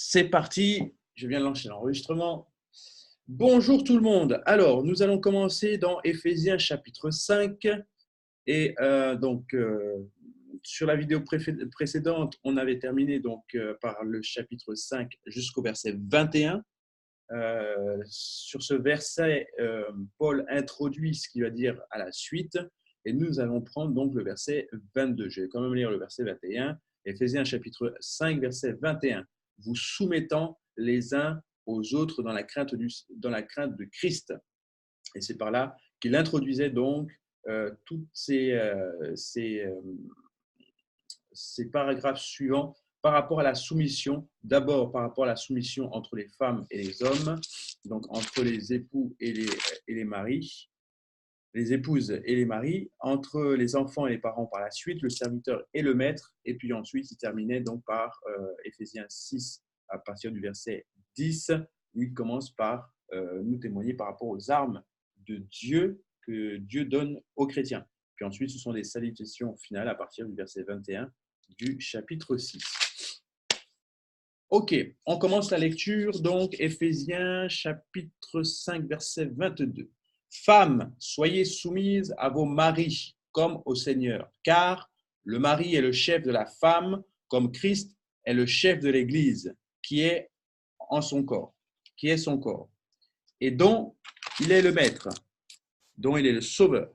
C'est parti, je viens de lancer l'enregistrement. Bonjour tout le monde. Alors, nous allons commencer dans Éphésiens chapitre 5. Et sur la vidéo précédente, on avait terminé par le chapitre 5 jusqu'au verset 21. Sur ce verset, Paul introduit ce qu'il va dire à la suite. Et nous allons prendre donc le verset 22. Je vais quand même lire le verset 21. Éphésiens chapitre 5, verset 21. Vous soumettant les uns aux autres dans la crainte de Christ. Et c'est par là qu'il introduisait donc tous ces paragraphes suivants par rapport à la soumission. D'abord, par rapport à la soumission entre les femmes et les hommes, donc entre les époux et les maris, les épouses et les maris, entre les enfants et les parents par la suite, le serviteur et le maître, et puis ensuite il terminait donc par Éphésiens 6 à partir du verset 10, où il commence par nous témoigner par rapport aux armes de Dieu que Dieu donne aux chrétiens. Puis ensuite, ce sont des salutations finales à partir du verset 21 du chapitre 6. Ok, on commence la lecture, donc Éphésiens chapitre 5, verset 22. Femmes, soyez soumises à vos maris comme au Seigneur, car le mari est le chef de la femme, comme Christ est le chef de l'Église, qui est son corps, et dont il est le maître, dont il est le sauveur.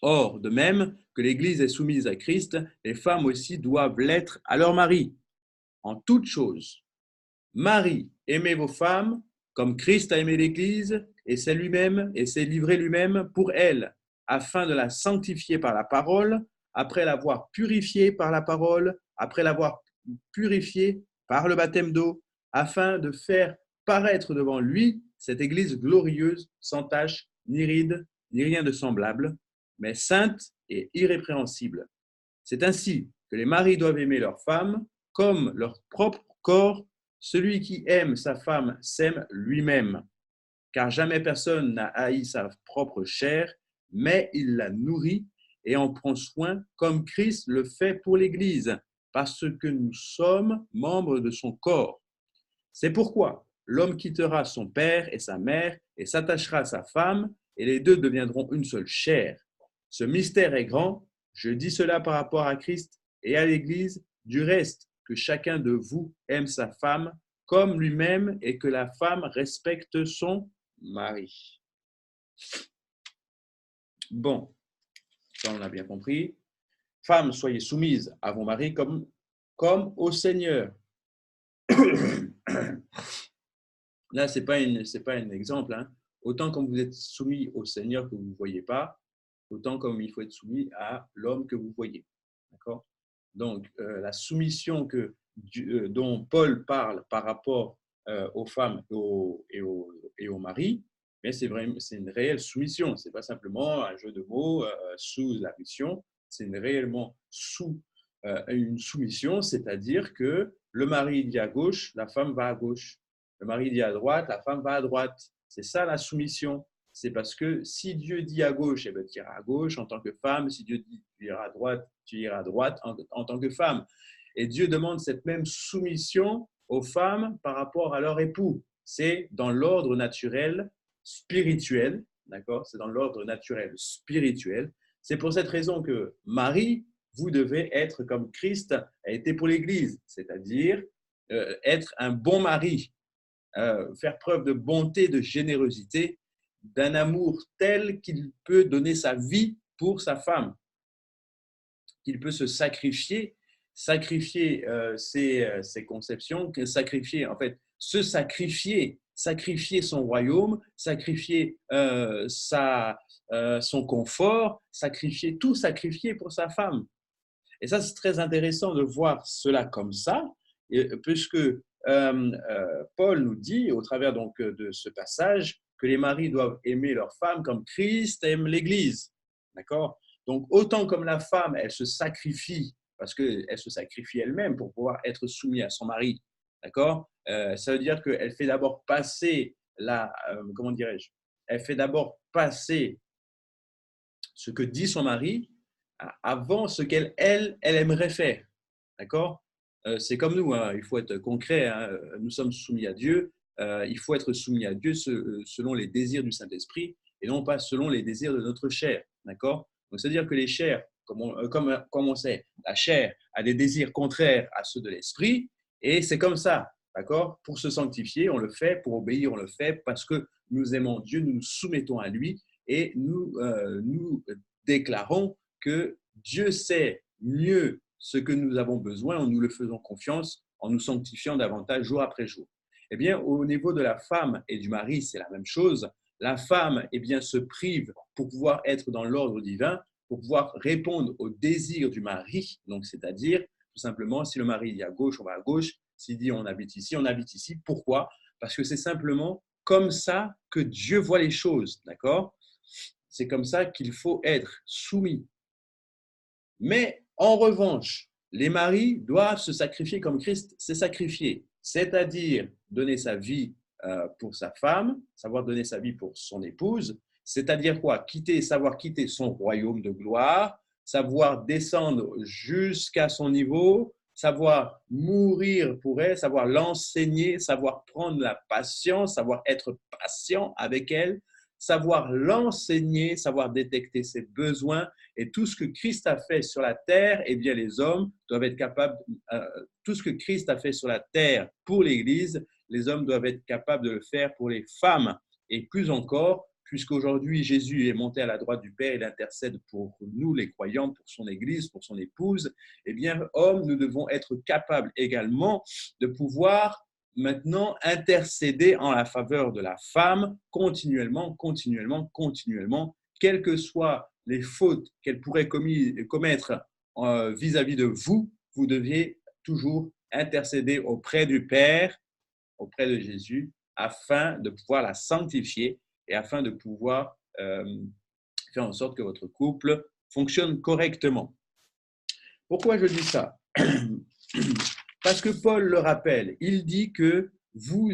Or, de même que l'Église est soumise à Christ, les femmes aussi doivent l'être à leur mari, en toutes choses. Marie, aimez vos femmes, comme Christ a aimé l'Église, et s'est livré lui-même pour elle, afin de la sanctifier par la parole, après l'avoir purifiée par la parole, après l'avoir purifiée par le baptême d'eau, afin de faire paraître devant lui cette Église glorieuse, sans tache, ni ride, ni rien de semblable, mais sainte et irrépréhensible. C'est ainsi que les maris doivent aimer leurs femmes comme leur propre corps. Celui qui aime sa femme s'aime lui-même, car jamais personne n'a haï sa propre chair, mais il la nourrit et en prend soin comme Christ le fait pour l'Église, parce que nous sommes membres de son corps. C'est pourquoi l'homme quittera son père et sa mère et s'attachera à sa femme, et les deux deviendront une seule chair. Ce mystère est grand. Je dis cela par rapport à Christ et à l'Église. Du reste, que chacun de vous aime sa femme comme lui-même et que la femme respecte son mari. Bon, ça on a bien compris. Femmes, soyez soumises à vos maris comme au Seigneur. Là, ce n'est pas un exemple. Hein. Autant comme vous êtes soumis au Seigneur que vous ne voyez pas, autant comme il faut être soumis à l'homme que vous voyez. D'accord ? Donc, la soumission dont Paul parle par rapport aux femmes et aux maris, mais c'est une réelle soumission. Ce n'est pas simplement un jeu de mots sous la mission, c'est réellement sous une soumission, c'est-à-dire que le mari dit à gauche, la femme va à gauche. Le mari dit à droite, la femme va à droite. C'est ça la soumission. C'est parce que si Dieu dit à gauche, eh bien, tu iras à gauche en tant que femme. Si Dieu dit tu iras à droite, tu iras à droite en tant que femme. Et Dieu demande cette même soumission aux femmes par rapport à leur époux. C'est dans l'ordre naturel spirituel, d'accord ? C'est dans l'ordre naturel spirituel. C'est pour cette raison que Marie, vous devez être comme Christ a été pour l'Église, c'est-à-dire être un bon mari, faire preuve de bonté, de générosité, d'un amour tel qu'il peut donner sa vie pour sa femme, qu'il peut se sacrifier ses conceptions, sacrifier, en fait, sacrifier son royaume, sacrifier son confort, tout sacrifier pour sa femme. Et ça, c'est très intéressant de voir cela comme ça, puisque Paul nous dit, au travers donc de ce passage, que les maris doivent aimer leur femme comme Christ aime l'Église. D'accord ? Donc, autant comme la femme, elle se sacrifie, parce qu'elle se sacrifie elle-même pour pouvoir être soumise à son mari. D'accord ? Ça veut dire qu'elle fait d'abord passer elle fait d'abord passer ce que dit son mari avant ce qu'elle aimerait faire. D'accord ? c'est comme nous, hein, il faut être concret, hein, nous sommes soumis à Dieu, il faut être soumis à Dieu selon les désirs du Saint-Esprit et non pas selon les désirs de notre chair. D'accord? Donc, c'est-à-dire que les chairs, comme on sait, la chair a des désirs contraires à ceux de l'esprit et c'est comme ça. D'accord? Pour se sanctifier, on le fait, pour obéir, on le fait parce que nous aimons Dieu, nous nous soumettons à lui et nous déclarons que Dieu sait mieux ce que nous avons besoin, nous le faisons confiance en nous sanctifiant davantage jour après jour. Eh bien, au niveau de la femme et du mari, c'est la même chose. La femme, eh bien, se prive pour pouvoir être dans l'ordre divin, pour pouvoir répondre aux désirs du mari. Donc, c'est-à-dire, tout simplement, si le mari dit à gauche, on va à gauche. S'il dit on habite ici, on habite ici. Pourquoi? Parce que c'est simplement comme ça que Dieu voit les choses. D'accord? C'est comme ça qu'il faut être soumis. Mais en revanche, les maris doivent se sacrifier comme Christ s'est sacrifié, c'est-à-dire donner sa vie pour sa femme, savoir donner sa vie pour son épouse, c'est-à-dire quoi? Savoir quitter son royaume de gloire, savoir descendre jusqu'à son niveau, savoir mourir pour elle, savoir l'enseigner, savoir prendre la patience, savoir être patient avec elle, savoir l'enseigner, savoir détecter ses besoins et tout ce que Christ a fait sur la terre, eh bien les hommes doivent être capables, tout ce que Christ a fait sur la terre pour l'Église, les hommes doivent être capables de le faire pour les femmes. Et plus encore, puisqu'aujourd'hui Jésus est monté à la droite du Père, il intercède pour nous les croyants, pour son Église, pour son épouse, eh bien hommes, nous devons être capables également de pouvoir maintenant intercéder en la faveur de la femme continuellement, quelles que soient les fautes qu'elle pourrait commettre vis-à-vis de vous, vous deviez toujours intercéder auprès du Père, auprès de Jésus, afin de pouvoir la sanctifier et afin de pouvoir faire en sorte que votre couple fonctionne correctement. Pourquoi je dis ça? Parce que Paul le rappelle, il dit que nous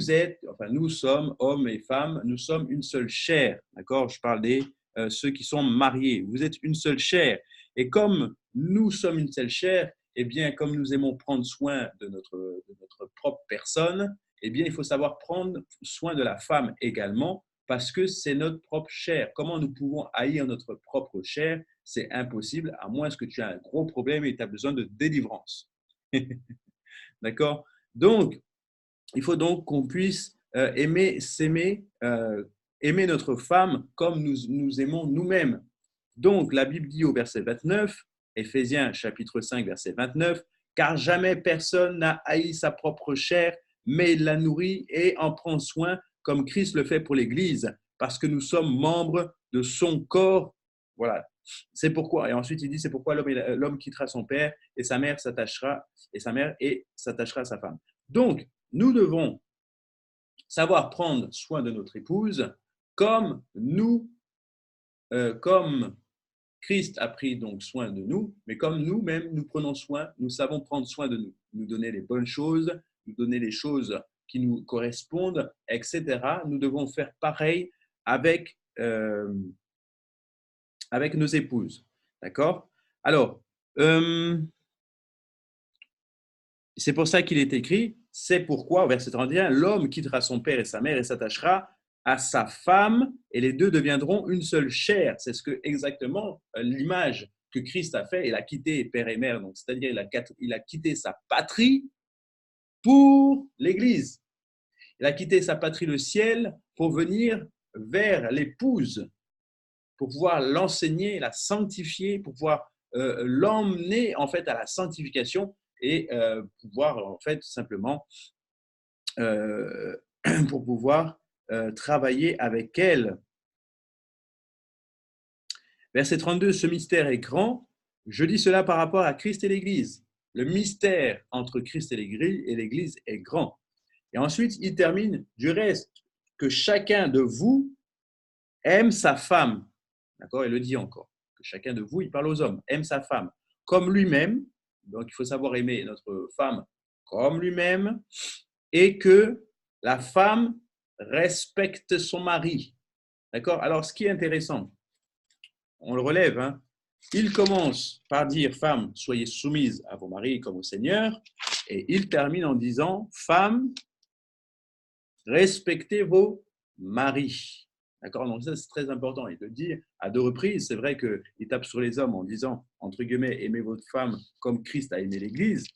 sommes, hommes et femmes, nous sommes une seule chair. D'accord? Je parle des ceux qui sont mariés. Vous êtes une seule chair. Et comme nous sommes une seule chair, eh bien, comme nous aimons prendre soin de notre propre personne, eh bien, il faut savoir prendre soin de la femme également, parce que c'est notre propre chair. Comment nous pouvons haïr notre propre chair? C'est impossible, à moins que tu aies un gros problème et tu as besoin de délivrance. D'accord? Donc, il faut donc qu'on puisse s'aimer, aimer notre femme comme nous aimons nous-mêmes. Donc, la Bible dit au verset 29, Éphésiens chapitre 5, verset 29, « Car jamais personne n'a haï sa propre chair, mais il la nourrit et en prend soin, comme Christ le fait pour l'Église, parce que nous sommes membres de son corps. » Voilà. C'est pourquoi, et ensuite il dit, c'est pourquoi l'homme quittera son père et sa mère s'attachera à sa femme. Donc, nous devons savoir prendre soin de notre épouse comme comme Christ a pris donc soin de nous, mais comme nous-mêmes nous prenons soin, nous savons prendre soin de nous, nous donner les bonnes choses, nous donner les choses qui nous correspondent, etc. Nous devons faire pareil avec nos épouses. D'accord? Alors, c'est pour ça qu'il est écrit, c'est pourquoi, au verset 31, l'homme quittera son père et sa mère et s'attachera à sa femme et les deux deviendront une seule chair. C'est exactement l'image que Christ a fait. Il a quitté père et mère, donc c'est-à-dire il a quitté sa patrie pour l'Église. Il a quitté sa patrie, le ciel, pour venir vers l'épouse, pour pouvoir l'enseigner, la sanctifier, pour pouvoir l'emmener en fait à la sanctification et pouvoir en fait simplement pour pouvoir travailler avec elle. Verset 32, ce mystère est grand. Je dis cela par rapport à Christ et l'Église. Le mystère entre Christ et l'Église est grand. Et ensuite, il termine du reste que chacun de vous aime sa femme. D'accord? Il le dit encore. Que chacun de vous, il parle aux hommes, aime sa femme comme lui-même. Donc, il faut savoir aimer notre femme comme lui-même et que la femme respecte son mari. D'accord? Alors, ce qui est intéressant, on le relève, hein? Il commence par dire, femmes, soyez soumises à vos maris comme au Seigneur. Et il termine en disant, femmes, respectez vos maris. D'accord? Donc ça, c'est très important. Il le dit à 2 reprises. C'est vrai qu'il tape sur les hommes en disant, entre guillemets, aimez votre femme comme Christ a aimé l'Église.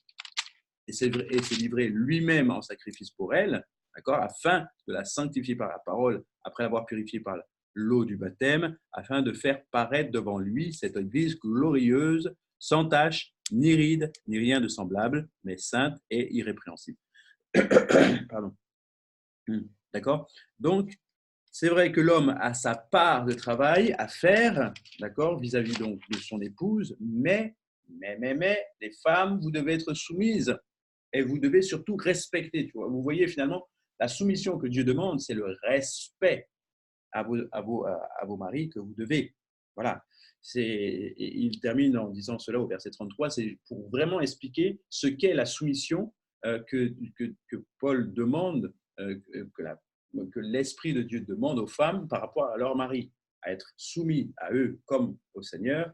Et s'est livré lui-même en sacrifice pour elle, d'accord, afin de la sanctifier par la parole, après l'avoir purifiée par l'eau du baptême, afin de faire paraître devant lui cette Église glorieuse, sans tache, ni ride, ni rien de semblable, mais sainte et irrépréhensible. Pardon. D'accord? Donc, c'est vrai que l'homme a sa part de travail à faire, d'accord, vis-à-vis donc de son épouse, mais, les femmes, vous devez être soumises et vous devez surtout respecter. Tu vois. Vous voyez finalement, la soumission que Dieu demande, c'est le respect à vos maris que vous devez. Voilà. Il termine en disant cela au verset 33, c'est pour vraiment expliquer ce qu'est la soumission que Paul demande, que l'Esprit de Dieu demande aux femmes par rapport à leur mari, à être soumis à eux comme au Seigneur.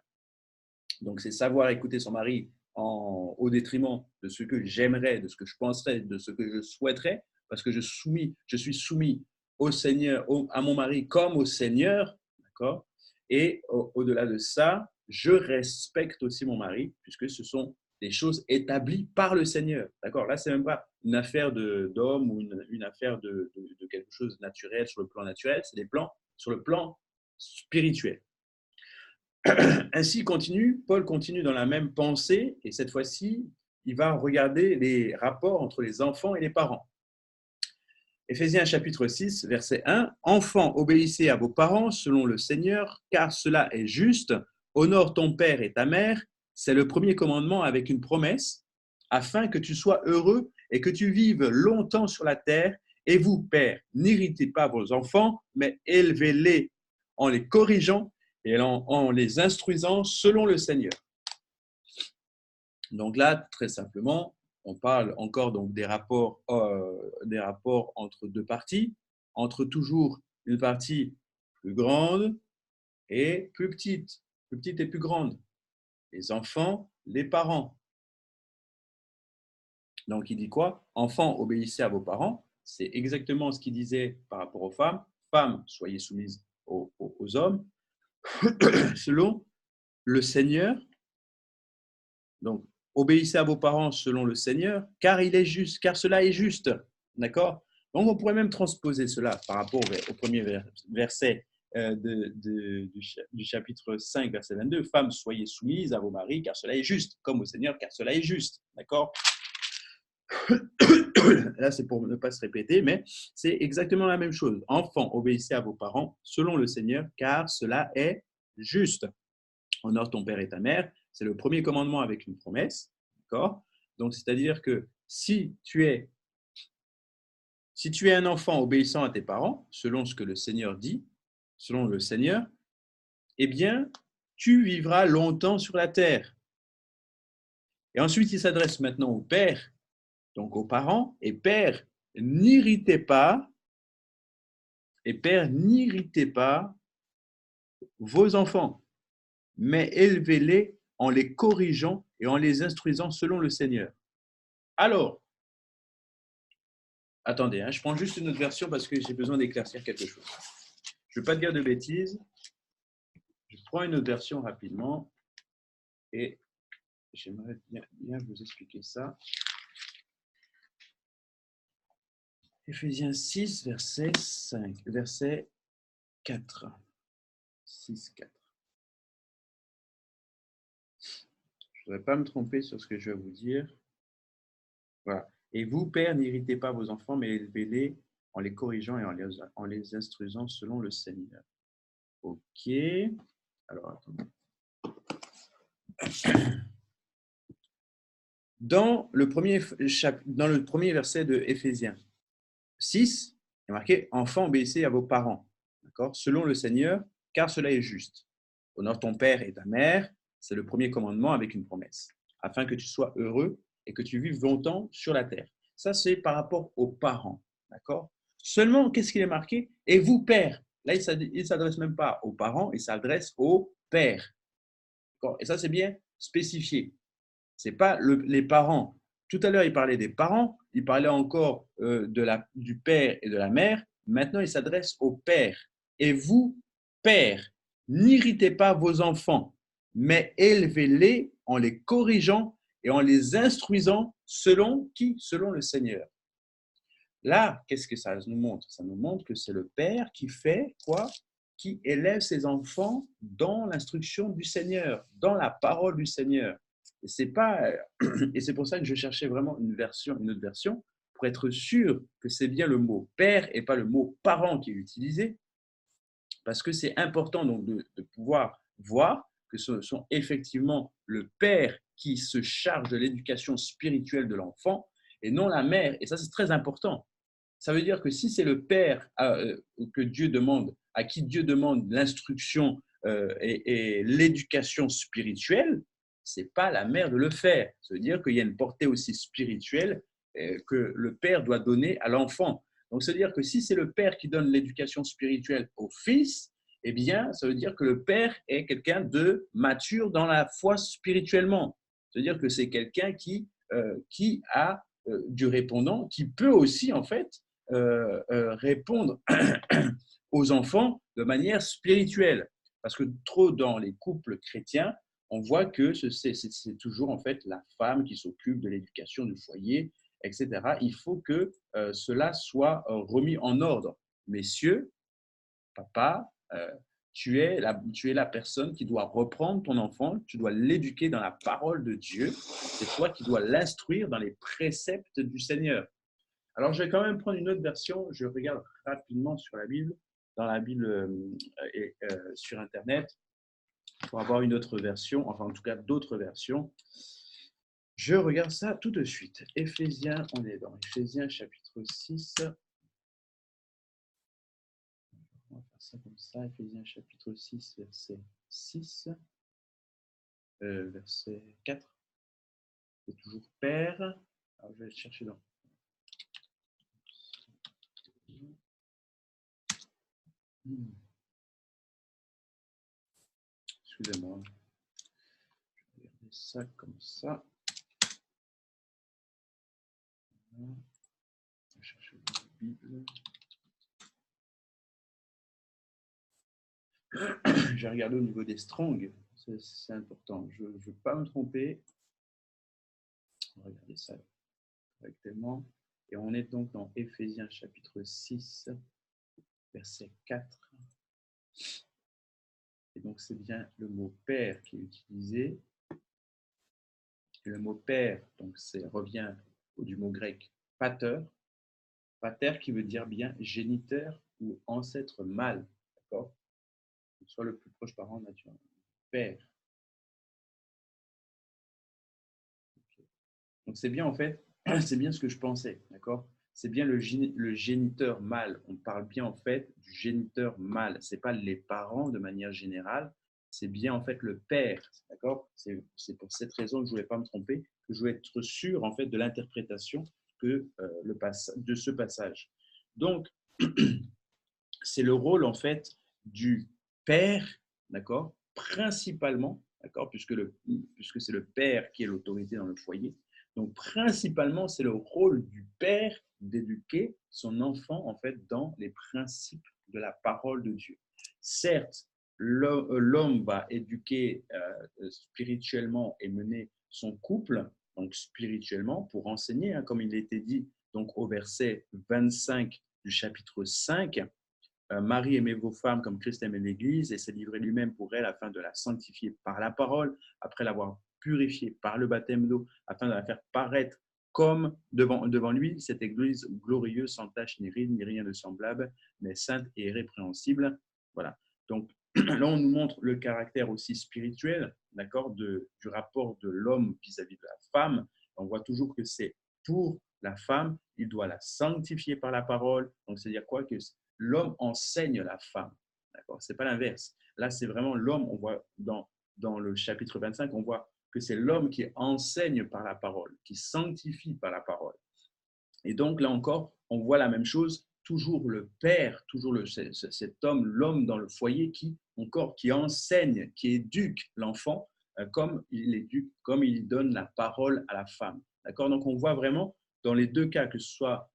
Donc, c'est savoir écouter son mari au détriment de ce que j'aimerais, de ce que je penserais, de ce que je souhaiterais, parce que je suis soumis au Seigneur, à mon mari comme au Seigneur, d'accord? Et au-delà de ça, je respecte aussi mon mari, puisque ce sont des choses établies par le Seigneur, d'accord? Là, c'est même pas une affaire d'homme ou une affaire de quelque chose de naturel sur le plan naturel, c'est des plans sur le plan spirituel. Ainsi, Paul continue dans la même pensée, et cette fois-ci, il va regarder les rapports entre les enfants et les parents. Éphésiens chapitre 6, verset 1, « Enfants, obéissez à vos parents selon le Seigneur, car cela est juste. Honore ton père et ta mère. C'est le premier commandement avec une promesse, afin que tu sois heureux et que tu vives longtemps sur la terre. Et vous, pères, n'irritez pas vos enfants, mais élevez-les en les corrigeant et en les instruisant selon le Seigneur. » Donc là, très simplement, on parle encore donc des rapports entre 2 parties, entre toujours une partie plus grande et plus petite et plus grande, les enfants, les parents. Donc il dit quoi? Enfants, obéissez à vos parents. C'est exactement ce qu'il disait par rapport aux femmes. Femmes, soyez soumises aux hommes, selon le Seigneur. Donc, obéissez à vos parents selon le Seigneur, car il est juste, car cela est juste. D'accord? Donc, on pourrait même transposer cela par rapport au premier verset du chapitre 5, verset 22. Femmes, soyez soumises à vos maris, car cela est juste, comme au Seigneur, car cela est juste. D'accord? Là, c'est pour ne pas se répéter, mais c'est exactement la même chose. Enfants, obéissez à vos parents selon le Seigneur, car cela est juste. Honore ton père et ta mère, c'est le premier commandement avec une promesse, d'accord? Donc, c'est-à-dire que si tu es un enfant obéissant à tes parents, selon ce que le Seigneur dit, selon le Seigneur, eh bien, tu vivras longtemps sur la terre. Et ensuite, il s'adresse maintenant au père, donc aux parents, et père, n'irritez pas vos enfants, mais élevez-les en les corrigeant et en les instruisant selon le Seigneur. Alors, attendez, je prends juste une autre version parce que j'ai besoin d'éclaircir quelque chose. Je ne veux pas dire de bêtises. Je prends une autre version rapidement et j'aimerais bien vous expliquer ça. Éphésiens 6, verset 4. 6, 4. Je ne voudrais pas me tromper sur ce que je vais vous dire. Voilà. Et vous, pères, n'irritez pas vos enfants, mais élevez-les en les corrigeant et en les instruisant selon le Seigneur. OK. Alors, attendez. Dans le premier verset de Éphésiens 6, il est marqué « Enfants, obéissez à vos parents, d'accord, selon le Seigneur, car cela est juste. Honore ton père et ta mère, c'est le premier commandement avec une promesse, afin que tu sois heureux et que tu vives longtemps sur la terre. » Ça, c'est par rapport aux parents, d'accord? Seulement, qu'est-ce qu'il est marqué? « Et vous, pères ?» Là, il ne s'adresse même pas aux parents, il s'adresse aux pères. Et ça, c'est bien spécifié. Ce n'est pas les parents tout à l'heure, il parlait des parents, il parlait encore du père et de la mère. Maintenant, il s'adresse au père. Et vous, pères, n'irritez pas vos enfants, mais élevez-les en les corrigeant et en les instruisant selon qui? Selon le Seigneur. Là, qu'est-ce que ça nous montre? Ça nous montre que c'est le père qui fait quoi? Qui élève ses enfants dans l'instruction du Seigneur, dans la parole du Seigneur. Et c'est pas, et c'est pour ça que je cherchais vraiment une autre version, pour être sûr que c'est bien le mot père et pas le mot parent qui est utilisé, parce que c'est important donc de pouvoir voir que ce sont effectivement le père qui se charge de l'éducation spirituelle de l'enfant et non la mère. Et ça, c'est très important. Ça veut dire que si c'est le père que Dieu demande, à qui Dieu demande l'instruction et l'éducation spirituelle, c'est pas la mère de le faire. Ça veut dire qu'il y a une portée aussi spirituelle que le père doit donner à l'enfant. Donc, ça veut dire que si c'est le père qui donne l'éducation spirituelle au fils, eh bien, ça veut dire que le père est quelqu'un de mature dans la foi spirituellement. Ça veut dire que c'est quelqu'un qui a du répondant, qui peut aussi, en fait, répondre aux enfants de manière spirituelle. Parce que trop dans les couples chrétiens, on voit que c'est toujours en fait la femme qui s'occupe de l'éducation du foyer, etc. Il faut que cela soit remis en ordre. Messieurs, papa, tu es la personne qui doit reprendre ton enfant, tu dois l'éduquer dans la parole de Dieu, c'est toi qui dois l'instruire dans les préceptes du Seigneur. Alors, je vais quand même prendre une autre version. Je regarde rapidement sur la Bible, dans la Bible et sur Internet, pour avoir une autre version, enfin en tout cas d'autres versions. Je regarde ça tout de suite. Éphésiens, on est dans Éphésiens chapitre 6. On va faire ça comme ça. Éphésiens chapitre 6, verset 6, verset 4. C'est toujours Père. Alors, je vais le chercher dans. Excusez-moi. Je vais regarder ça comme ça. Je vais chercher la Bible. J'ai regardé au niveau des Strong, c'est important. Je ne veux pas me tromper. On va regarder ça correctement. Et on est donc dans Éphésiens chapitre 6, verset 4. Et donc c'est bien le mot père qui est utilisé. Et le mot père, donc revient du mot grec pater. Pater qui veut dire bien géniteur ou ancêtre mâle. D'accord? Soit le plus proche parent naturel. Père. Okay. Donc c'est bien en fait, c'est bien ce que je pensais, d'accord? C'est bien le géniteur mâle. On parle bien en fait du géniteur mâle. C'est pas les parents de manière générale, c'est bien en fait le père, d'accord? C'est pour cette raison que je voulais pas me tromper, que je voulais être sûr en fait de l'interprétation de ce passage. Donc c'est le rôle en fait du père, d'accord? Principalement, d'accord? Puisque c'est le père qui est l'autorité dans le foyer. Donc, principalement, c'est le rôle du père d'éduquer son enfant, en fait, dans les principes de la parole de Dieu. Certes, l'homme va éduquer spirituellement et mener son couple, donc spirituellement, pour enseigner, hein, comme il a été dit donc, au verset 25 du chapitre 5. Marie, aimez vos femmes comme Christ aimait l'Église et s'est livré lui-même pour elle afin de la sanctifier par la parole, après l'avoir purifiée par le baptême d'eau, afin de la faire paraître comme devant lui, cette Église glorieuse, sans tache ni ride, ni rien de semblable, mais sainte et irrépréhensible. Voilà. Donc là, on nous montre le caractère aussi spirituel, d'accord, du rapport de l'homme vis-à-vis de la femme. On voit toujours que c'est pour la femme, il doit la sanctifier par la parole. Donc, c'est-à-dire quoi? Que l'homme enseigne la femme. D'accord? Ce n'est pas l'inverse. Là, c'est vraiment l'homme, on voit dans le chapitre 25, on voit que c'est l'homme qui enseigne par la parole, qui sanctifie par la parole. Et donc, là encore, on voit la même chose, toujours le père, toujours cet homme, l'homme dans le foyer qui enseigne, qui éduque l'enfant comme il donne la parole à la femme. D'accord? Donc, on voit vraiment dans les deux cas, que ce soit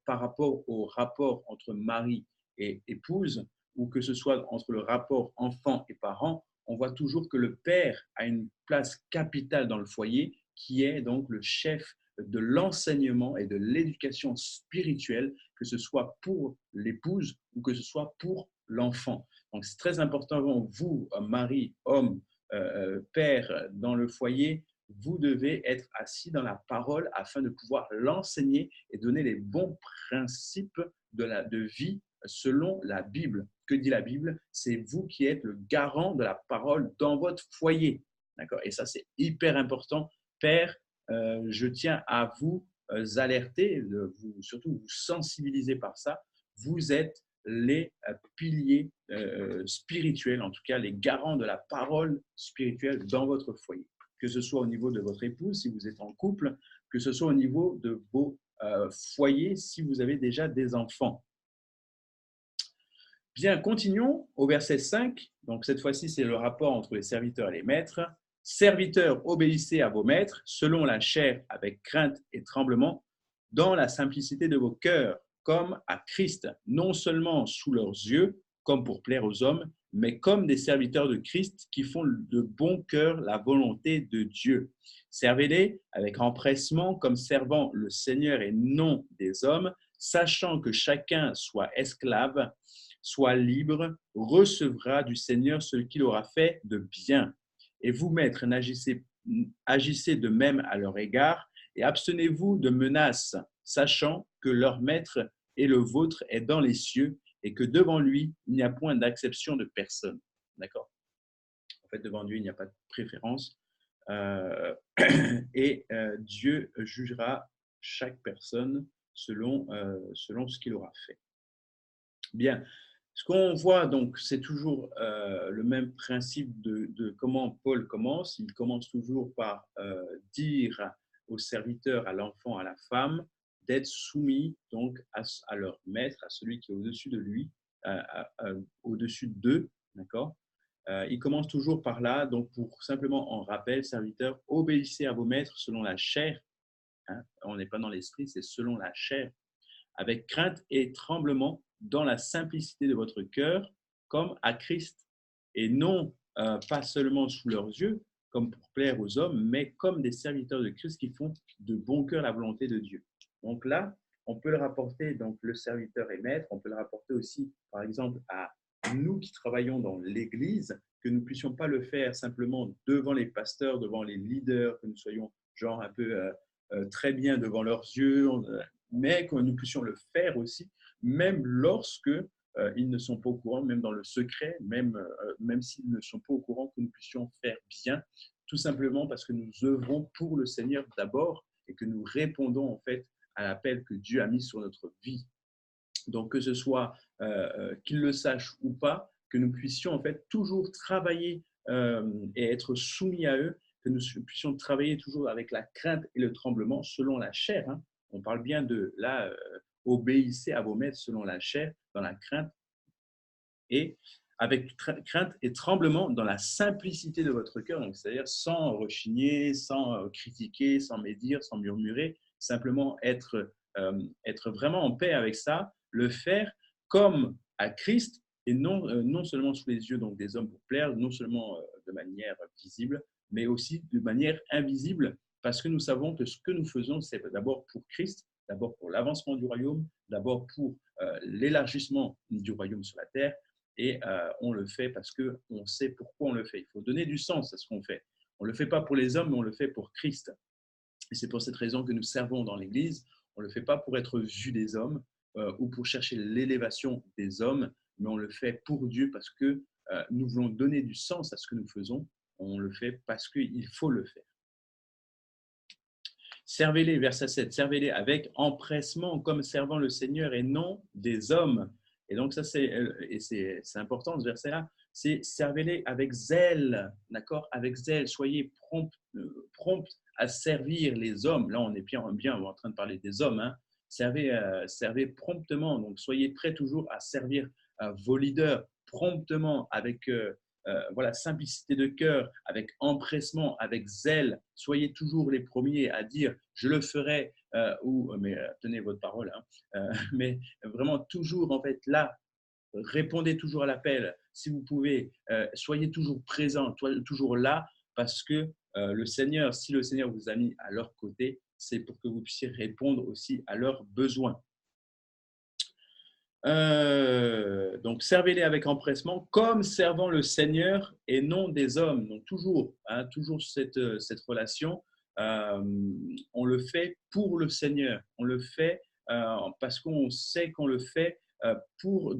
par rapport au rapport entre mari et épouse, ou que ce soit entre le rapport enfant et parent, on voit toujours que le père a une place capitale dans le foyer, qui est donc le chef de l'enseignement et de l'éducation spirituelle, que ce soit pour l'épouse ou que ce soit pour l'enfant. Donc, c'est très important, vous, mari, homme, père dans le foyer, vous devez être assis dans la parole afin de pouvoir l'enseigner et donner les bons principes de vie selon la Bible. Que dit la Bible? C'est vous qui êtes le garant de la parole dans votre foyer. D'accord? Et ça, c'est hyper important. Père, je tiens à vous alerter, surtout vous sensibiliser par ça. Vous êtes les piliers spirituels, en tout cas les garants de la parole spirituelle dans votre foyer. Que ce soit au niveau de votre épouse, si vous êtes en couple, que ce soit au niveau de vos foyers, si vous avez déjà des enfants. Bien, continuons au verset 5. Donc, cette fois-ci, c'est le rapport entre les serviteurs et les maîtres. Serviteurs, obéissez à vos maîtres selon la chair, avec crainte et tremblement, dans la simplicité de vos cœurs, comme à Christ, non seulement sous leurs yeux, comme pour plaire aux hommes, mais comme des serviteurs de Christ qui font de bon cœur la volonté de Dieu. Servez-les avec empressement, comme servant le Seigneur et non des hommes, sachant que chacun soit esclave, soit libre, recevra du Seigneur ce qu'il aura fait de bien. Et vous, maîtres, agissez de même à leur égard et abstenez-vous de menaces, sachant que leur maître et le vôtre est dans les cieux et que devant lui, il n'y a point d'acception de personne. D'accord? En fait, devant Dieu, il n'y a pas de préférence. Dieu jugera chaque personne selon ce qu'il aura fait. Bien, ce qu'on voit, donc, c'est toujours le même principe de comment Paul commence. Il commence toujours par dire aux serviteurs, à l'enfant, à la femme, d'être soumis donc à leur maître, à celui qui est au-dessus de lui, au-dessus d'eux, d'accord? Il commence toujours par là, donc pour simplement en rappel, serviteurs, obéissez à vos maîtres selon la chair. Hein, on n'est pas dans l'esprit, c'est selon la chair, avec crainte et tremblement, dans la simplicité de votre cœur, comme à Christ, et non pas seulement sous leurs yeux, comme pour plaire aux hommes, mais comme des serviteurs de Christ qui font de bon cœur la volonté de Dieu. Donc là, on peut le rapporter, donc le serviteur et maître, on peut le rapporter aussi, par exemple, à nous qui travaillons dans l'Église, que nous ne puissions pas le faire simplement devant les pasteurs, devant les leaders, que nous soyons genre un peu très bien devant leurs yeux, mais que nous puissions le faire aussi, même lorsque ils ne sont pas au courant, même dans le secret, même s'ils ne sont pas au courant, que nous puissions faire bien, tout simplement parce que nous œuvrons pour le Seigneur d'abord et que nous répondons en fait à l'appel que Dieu a mis sur notre vie. Donc que ce soit qu'ils le sachent ou pas, que nous puissions en fait toujours travailler et être soumis à eux, que nous puissions travailler toujours avec la crainte et le tremblement selon la chair. Hein. On parle bien de là, obéissez à vos maîtres selon la chair, dans la crainte et avec crainte et tremblement dans la simplicité de votre cœur, donc c'est-à-dire sans rechigner, sans critiquer, sans médire, sans murmurer, simplement être vraiment en paix avec ça, le faire comme à Christ et non seulement sous les yeux donc, des hommes pour plaire, non seulement de manière visible, mais aussi de manière invisible, parce que nous savons que ce que nous faisons, c'est d'abord pour Christ, d'abord pour l'avancement du royaume, d'abord pour l'élargissement du royaume sur la terre, et on le fait parce qu'on sait pourquoi on le fait. Il faut donner du sens à ce qu'on fait. On ne le fait pas pour les hommes, mais on le fait pour Christ. Et c'est pour cette raison que nous servons dans l'Église. On ne le fait pas pour être vu des hommes ou pour chercher l'élévation des hommes, mais on le fait pour Dieu parce que nous voulons donner du sens à ce que nous faisons. On le fait parce qu'il faut le faire. Servez-les, verset 7, servez-les avec empressement comme servant le Seigneur et non des hommes. Et donc ça, c'est important ce verset-là, c'est servez-les avec zèle, d'accord? Avec zèle, soyez prompt à servir les hommes. Là, on est bien en train de parler des hommes. Hein. Servez promptement, donc soyez prêts toujours à servir vos leaders promptement avec voilà, simplicité de cœur, avec empressement, avec zèle. Soyez toujours les premiers à dire je le ferai ou mais tenez votre parole. Hein, mais vraiment toujours en fait là, répondez toujours à l'appel. Si vous pouvez, soyez toujours présent, toujours là, parce que le Seigneur, si le Seigneur vous a mis à leur côté, c'est pour que vous puissiez répondre aussi à leurs besoins. Donc, servez-les avec empressement, comme servant le Seigneur et non des hommes. Donc, toujours, hein, toujours cette relation. Euh, on le fait pour le Seigneur. On le fait parce qu'on sait qu'on le fait pour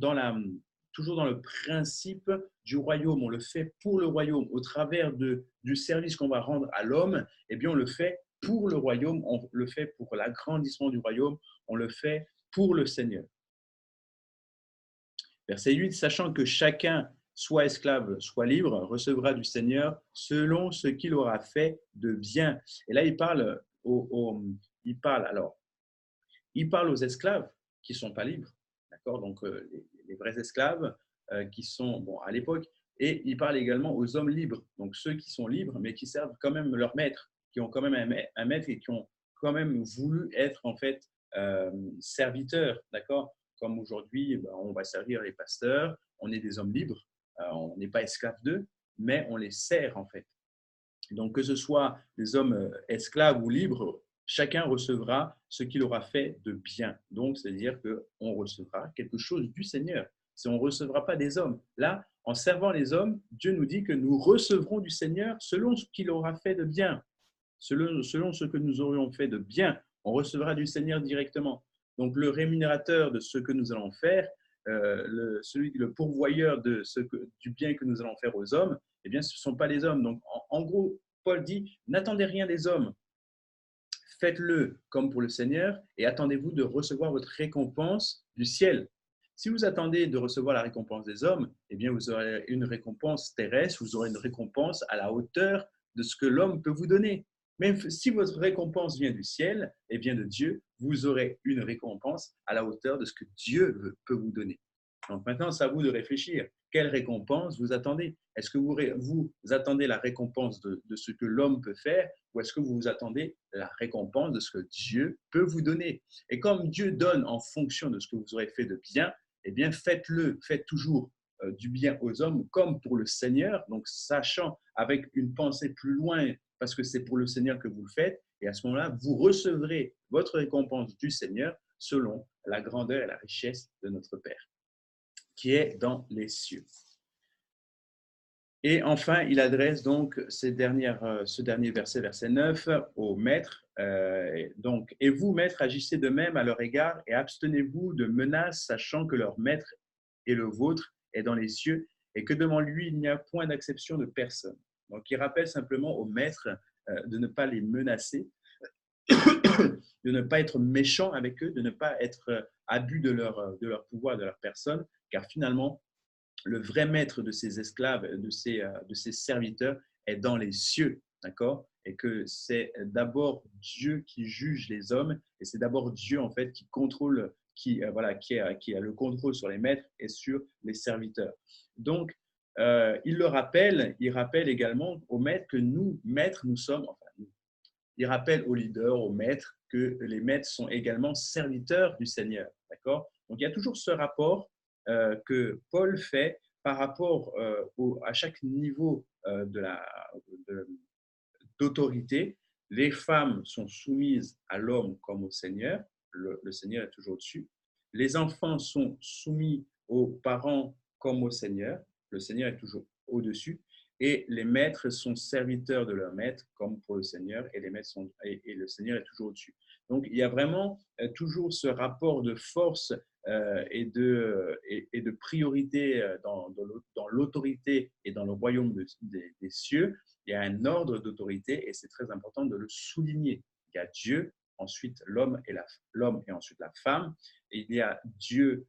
toujours dans le principe du royaume. On le fait pour le royaume. Au travers du service qu'on va rendre à l'homme, eh bien, on le fait pour le royaume. On le fait pour l'agrandissement du royaume. On le fait pour le Seigneur. Verset 8, sachant que chacun, soit esclave, soit libre, recevra du Seigneur selon ce qu'il aura fait de bien. Et là, il parle aux esclaves qui ne sont pas libres, d'accord. Donc, les vrais esclaves qui sont, bon, à l'époque, et il parle également aux hommes libres, donc ceux qui sont libres, mais qui servent quand même leur maître, qui ont quand même un maître et qui ont quand même voulu être, en fait, serviteurs, d'accord. Comme aujourd'hui, on va servir les pasteurs, on est des hommes libres, on n'est pas esclaves d'eux, mais on les sert, en fait. Donc, que ce soit des hommes esclaves ou libres, chacun recevra ce qu'il aura fait de bien. Donc, c'est-à-dire qu'on recevra quelque chose du Seigneur. Si on ne recevra pas des hommes. Là, en servant les hommes, Dieu nous dit que nous recevrons du Seigneur selon ce qu'il aura fait de bien. Selon ce que nous aurions fait de bien, on recevra du Seigneur directement. Donc, le rémunérateur de ce que nous allons faire, le pourvoyeur du bien que nous allons faire aux hommes, eh bien, ce ne sont pas les hommes. Donc, en gros, Paul dit, n'attendez rien des hommes. Faites-le comme pour le Seigneur et attendez-vous de recevoir votre récompense du ciel. Si vous attendez de recevoir la récompense des hommes, eh bien, vous aurez une récompense terrestre, vous aurez une récompense à la hauteur de ce que l'homme peut vous donner. Mais si votre récompense vient du ciel et vient de Dieu, vous aurez une récompense à la hauteur de ce que Dieu peut vous donner. Donc maintenant, c'est à vous de réfléchir. Quelle récompense vous attendez? Est-ce que vous attendez la récompense de ce que l'homme peut faire ou est-ce que vous attendez la récompense de ce que Dieu peut vous donner? Et comme Dieu donne en fonction de ce que vous aurez fait de bien, eh bien faites-le, faites toujours du bien aux hommes comme pour le Seigneur, donc sachant avec une pensée plus loin parce que c'est pour le Seigneur que vous le faites et à ce moment-là, vous recevrez votre récompense du Seigneur selon la grandeur et la richesse de notre Père qui est dans les cieux. Et enfin, il adresse donc ce dernier verset, verset 9, au maître. Donc, et vous, maîtres, agissez de même à leur égard et abstenez-vous de menaces, sachant que leur maître et le vôtre est dans les cieux et que devant lui, il n'y a point d'acception de personne. Donc, il rappelle simplement aux maîtres de ne pas les menacer, de ne pas être méchant avec eux, de ne pas être abus de leur pouvoir, de leur personne, car finalement, le vrai maître de ses esclaves, de ses serviteurs est dans les cieux, d'accord? Et que c'est d'abord Dieu qui juge les hommes et c'est d'abord Dieu en fait qui contrôle, qui a le contrôle sur les maîtres et sur les serviteurs. Donc, il rappelle également aux maîtres que nous, maîtres, nous sommes, enfin, il rappelle aux leaders, aux maîtres, que les maîtres sont également serviteurs du Seigneur, d'accord? Donc, il y a toujours ce rapport que Paul fait par rapport à chaque niveau d'autorité. Les femmes sont soumises à l'homme comme au Seigneur. Le Seigneur est toujours au-dessus. Les enfants sont soumis aux parents comme au Seigneur. Le Seigneur est toujours au-dessus. Et les maîtres sont serviteurs de leur maître comme pour le Seigneur. Et le Seigneur est toujours au-dessus. Donc, il y a vraiment toujours ce rapport de force et de priorité dans l'autorité et dans le royaume des cieux. Il y a un ordre d'autorité et c'est très important de le souligner. Il y a Dieu, ensuite l'homme et ensuite la femme. Et il y a Dieu,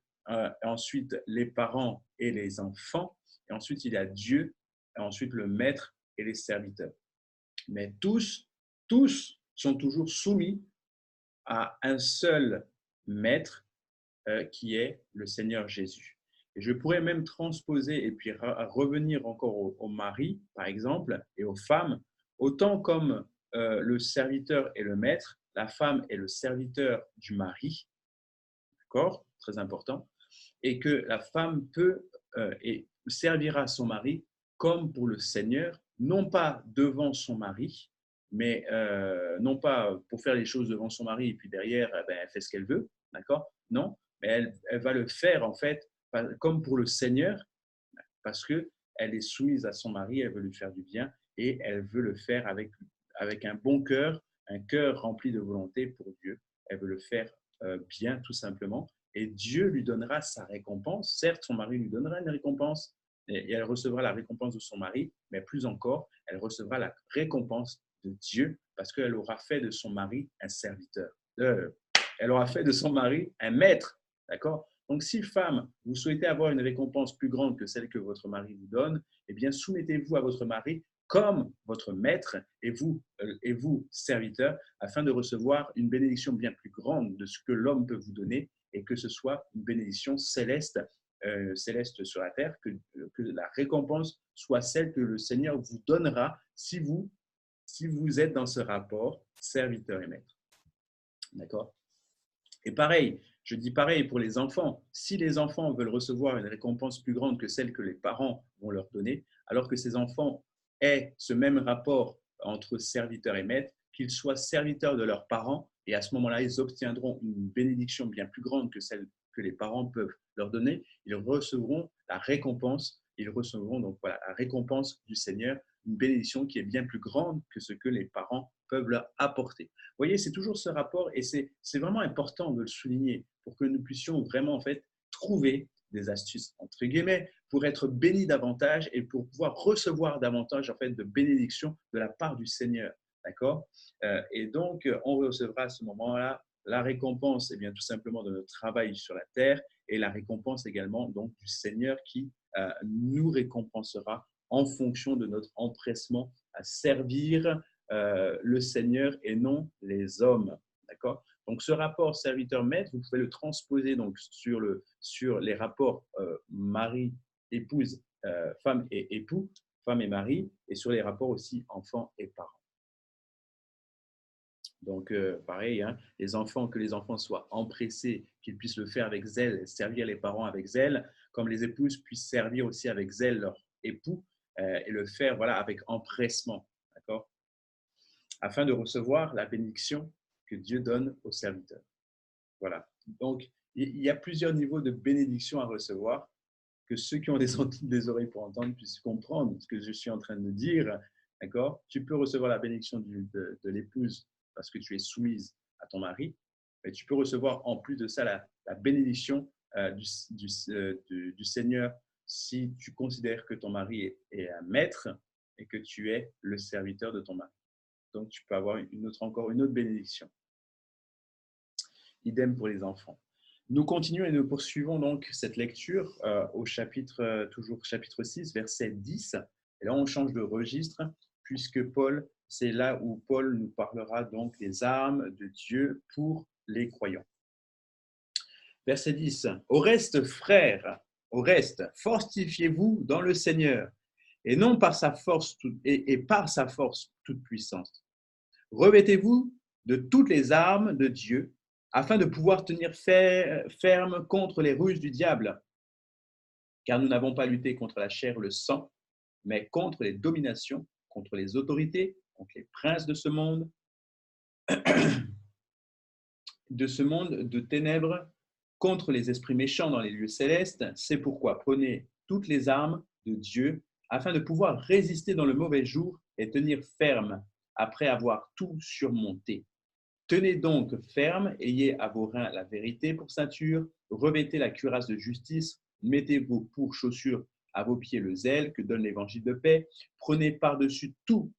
ensuite les parents et les enfants. Et ensuite, il y a Dieu, et ensuite le maître et les serviteurs. Mais tous sont toujours soumis à un seul maître qui est le Seigneur Jésus. Et je pourrais même transposer et puis revenir encore au mari, par exemple, et aux femmes, autant comme le serviteur et le maître, la femme est le serviteur du mari, d'accord? Très important. Et que la femme peut et servira son mari comme pour le Seigneur, non pas devant son mari, mais non pas pour faire les choses devant son mari et puis derrière, ben, elle fait ce qu'elle veut, d'accord? Non, mais elle va le faire en fait comme pour le Seigneur, parce que elle est soumise à son mari, elle veut lui faire du bien et elle veut le faire avec un bon cœur, un cœur rempli de volonté pour Dieu. Elle veut le faire bien tout simplement et Dieu lui donnera sa récompense. Certes, son mari lui donnera une récompense et elle recevra la récompense de son mari, mais plus encore, elle recevra la récompense de Dieu parce qu'elle aura fait de son mari un serviteur. Elle aura fait de son mari un maître, d'accord? Donc, si femme, vous souhaitez avoir une récompense plus grande que celle que votre mari vous donne, eh bien, soumettez-vous à votre mari comme votre maître et vous, serviteur, afin de recevoir une bénédiction bien plus grande de ce que l'homme peut vous donner et que ce soit une bénédiction céleste, céleste sur la terre, que la récompense soit celle que le Seigneur vous donnera si vous êtes dans ce rapport serviteur et maître. D'accord? Et pareil, je dis pareil pour les enfants. Si les enfants veulent recevoir une récompense plus grande que celle que les parents vont leur donner, alors que ces enfants aient ce même rapport entre serviteur et maître, qu'ils soient serviteurs de leurs parents, et à ce moment-là, ils obtiendront une bénédiction bien plus grande que celle que les parents peuvent leur donner. Ils recevront la récompense, ils recevront donc voilà, la récompense du Seigneur, une bénédiction qui est bien plus grande que ce que les parents peuvent leur apporter. Vous voyez, c'est toujours ce rapport et c'est vraiment important de le souligner pour que nous puissions vraiment en fait trouver des astuces entre guillemets pour être bénis davantage et pour pouvoir recevoir davantage en fait de bénédictions de la part du Seigneur, d'accord? Et donc on recevra à ce moment-là la récompense, eh bien tout simplement de notre travail sur la terre et la récompense également donc du Seigneur qui nous récompensera en fonction de notre empressement à servir le Seigneur et non les hommes. D'accord? Donc, ce rapport serviteur-maître, vous pouvez le transposer donc, sur les rapports mari, épouse, femme et époux, femme et mari, et sur les rapports aussi enfants et parents. Donc, pareil, hein, que les enfants soient empressés, qu'ils puissent le faire avec zèle, servir les parents avec zèle, comme les épouses puissent servir aussi avec zèle leur époux et le faire voilà, avec empressement. D'accord? Afin de recevoir la bénédiction que Dieu donne aux serviteurs. Voilà. Donc, il y a plusieurs niveaux de bénédiction à recevoir, que ceux qui ont des oreilles pour entendre puissent comprendre ce que je suis en train de dire. D'accord? Tu peux recevoir la bénédiction de l'épouse parce que tu es soumise à ton mari, mais tu peux recevoir en plus de ça la bénédiction du Seigneur si tu considères que ton mari est un maître et que tu es le serviteur de ton mari. Donc, tu peux avoir encore une autre bénédiction. Idem pour les enfants. Nous continuons et nous poursuivons donc cette lecture au chapitre, toujours chapitre 6, verset 10. Et là, on change de registre puisque c'est là où Paul nous parlera donc des armes de Dieu pour les croyants. Verset 10. Au reste, frères, fortifiez-vous dans le Seigneur et non par sa force et par sa force toute puissance. Revêtez-vous de toutes les armes de Dieu afin de pouvoir tenir ferme contre les ruses du diable. Car nous n'avons pas lutté contre la chair ou le sang, mais contre les dominations, contre les autorités, contre les princes de ce monde de ténèbres, contre les esprits méchants dans les lieux célestes. C'est pourquoi prenez toutes les armes de Dieu afin de pouvoir résister dans le mauvais jour et tenir ferme après avoir tout surmonté. Tenez donc ferme, ayez à vos reins la vérité pour ceinture, revêtez la cuirasse de justice, mettez-vous pour chaussures à vos pieds le zèle que donne l'évangile de paix, prenez par-dessus tout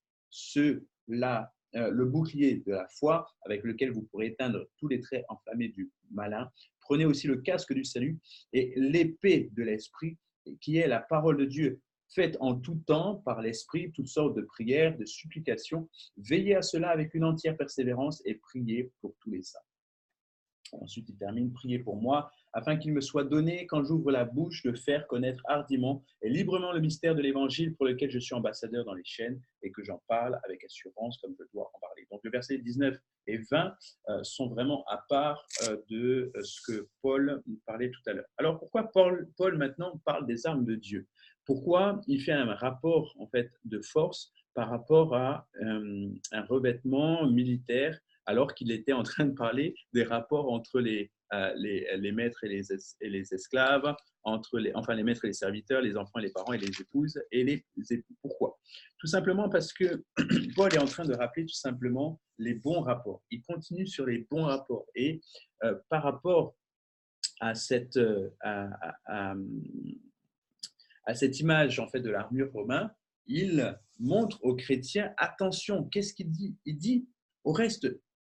le bouclier de la foi avec lequel vous pourrez éteindre tous les traits enflammés du malin. Prenez aussi le casque du salut et l'épée de l'esprit qui est la parole de Dieu. Faites en tout temps, par l'Esprit, toutes sortes de prières, de supplications. Veillez à cela avec une entière persévérance et priez pour tous les saints. Ensuite, il termine, priez pour moi, afin qu'il me soit donné, quand j'ouvre la bouche, de faire connaître hardiment et librement le mystère de l'Évangile pour lequel je suis ambassadeur dans les chaînes et que j'en parle avec assurance comme je dois en parler. Donc, le verset 19 et 20 sont vraiment à part de ce que Paul nous parlait tout à l'heure. Alors, pourquoi Paul maintenant parle des armes de Dieu? Pourquoi il fait un rapport en fait de force par rapport à un revêtement militaire alors qu'il était en train de parler des rapports entre les maîtres et les esclaves, entre les maîtres et les serviteurs, les enfants et les parents et les épouses et les époux. Pourquoi? Tout simplement parce que Paul est en train de rappeler tout simplement les bons rapports. Il continue sur les bons rapports et par rapport à cette, à cette image en fait de l'armure romaine, il montre aux chrétiens, attention, qu'est-ce qu'il dit? Il dit, au reste,